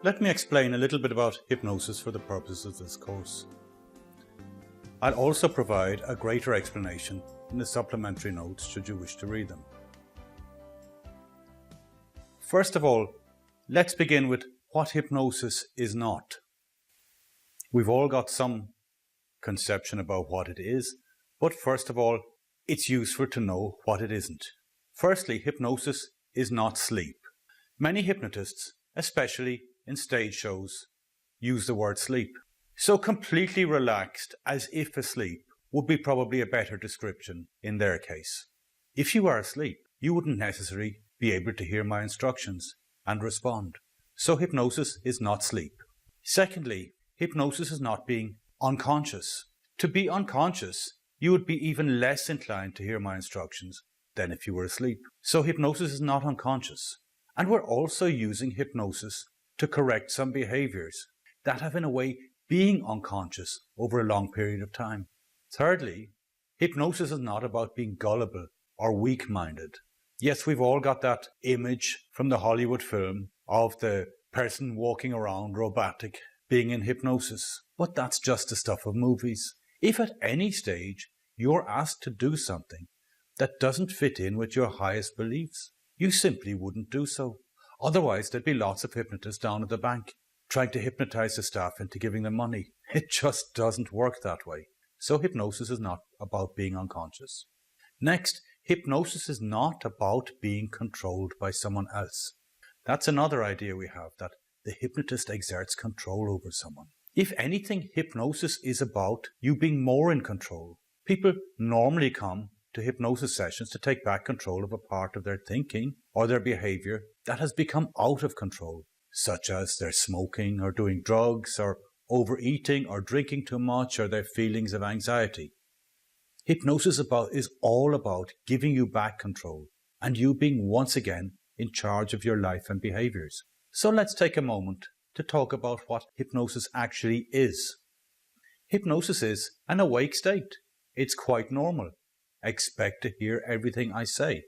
Let me explain a little bit about hypnosis for the purposes of this course. I'll also provide a greater explanation in the supplementary notes should you wish to read them. First of all, let's begin with what hypnosis is not. We've all got some conception about what it is, but first of all, it's useful to know what it isn't. Firstly, hypnosis is not sleep. Many hypnotists, especially in stage shows, use the word sleep. So completely relaxed as if asleep would be probably a better description in their case. If you are asleep, you wouldn't necessarily be able to hear my instructions and respond. So hypnosis is not sleep. Secondly, hypnosis is not being unconscious. To be unconscious, you would be even less inclined to hear my instructions than if you were asleep. So hypnosis is not unconscious. And we're also using hypnosis to correct some behaviors that have in a way being unconscious over a long period of time. Thirdly, hypnosis is not about being gullible or weak-minded. Yes, we've all got that image from the Hollywood film of the person walking around robotic being in hypnosis, but that's just the stuff of movies. If at any stage you're asked to do something that doesn't fit in with your highest beliefs, you simply wouldn't do so. Otherwise, there'd be lots of hypnotists down at the bank trying to hypnotize the staff into giving them money. It just doesn't work that way. So hypnosis is not about being unconscious. Next, hypnosis is not about being controlled by someone else. That's another idea we have, that the hypnotist exerts control over someone. If anything, hypnosis is about you being more in control. People normally come to hypnosis sessions to take back control of a part of their thinking or their behavior that has become out of control, such as their smoking or doing drugs or overeating or drinking too much or their feelings of anxiety. Hypnosis is all about giving you back control and you being once again in charge of your life and behaviors. So let's take a moment to talk about what hypnosis actually is. Hypnosis is an awake state. It's quite normal. Expect to hear everything I say.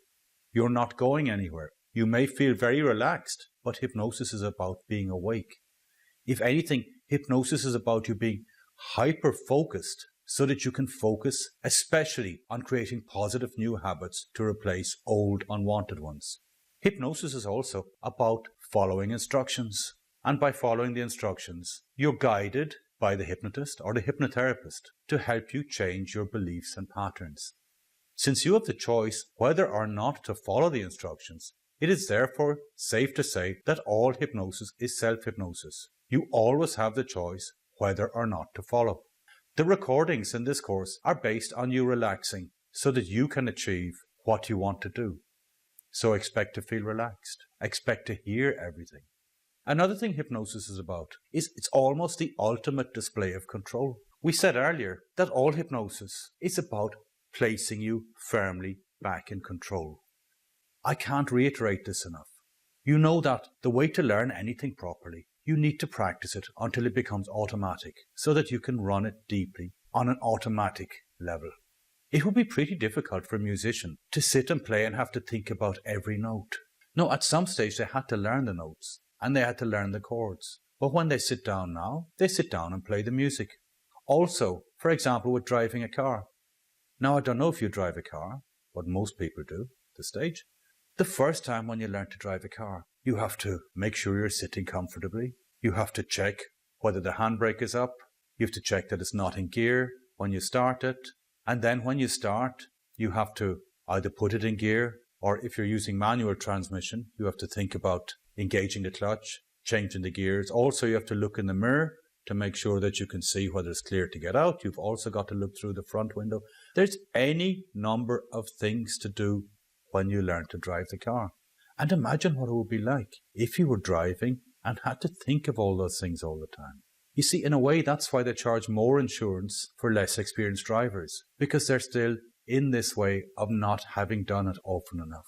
You're not going anywhere. You may feel very relaxed, but hypnosis is about being awake. If anything, hypnosis is about you being hyper-focused so that you can focus especially on creating positive new habits to replace old unwanted ones. Hypnosis is also about following instructions. And by following the instructions, you're guided by the hypnotist or the hypnotherapist to help you change your beliefs and patterns. Since you have the choice whether or not to follow the instructions, it is therefore safe to say that all hypnosis is self-hypnosis. You always have the choice whether or not to follow. The recordings in this course are based on you relaxing so that you can achieve what you want to do. So expect to feel relaxed. Expect to hear everything. Another thing hypnosis is about is it's almost the ultimate display of control. We said earlier that all hypnosis is about placing you firmly back in control. I can't reiterate this enough. You know that the way to learn anything properly, you need to practice it until it becomes automatic so that you can run it deeply on an automatic level. It would be pretty difficult for a musician to sit and play and have to think about every note. No, at some stage they had to learn the notes and they had to learn the chords. But when they sit down now, they sit down and play the music. Also, for example, with driving a car. Now, I don't know if you drive a car, but most people do, at this stage. The first time when you learn to drive a car, you have to make sure you're sitting comfortably. You have to check whether the handbrake is up. You have to check that it's not in gear when you start it. And then when you start, you have to either put it in gear, or if you're using manual transmission, you have to think about engaging the clutch, changing the gears. Also, you have to look in the mirror to make sure that you can see whether it's clear to get out. You've also got to look through the front window. There's any number of things to do when you learn to drive the car. And imagine what it would be like if you were driving and had to think of all those things all the time. You see, in a way, that's why they charge more insurance for less experienced drivers, because they're still in this way of not having done it often enough.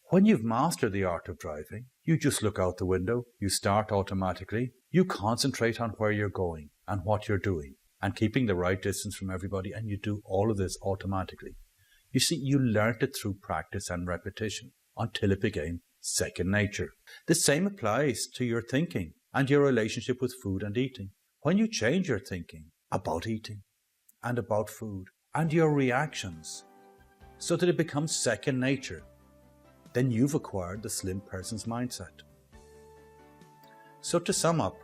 When you've mastered the art of driving, you just look out the window, you start automatically, you concentrate on where you're going and what you're doing and keeping the right distance from everybody, and you do all of this automatically. You see, you learnt it through practice and repetition until it became second nature. The same applies to your thinking. and your relationship with food and eating. When you change your thinking about eating and about food and your reactions so that it becomes second nature, then you've acquired the slim person's mindset. So to sum up,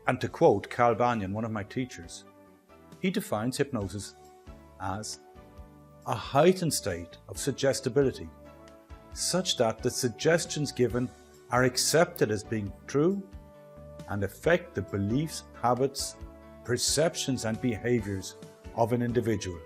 and to quote Carl Banyan, one of my teachers, he defines hypnosis as a heightened state of suggestibility, such that the suggestions given are accepted as being true and affect the beliefs, habits, perceptions and behaviors of an individual.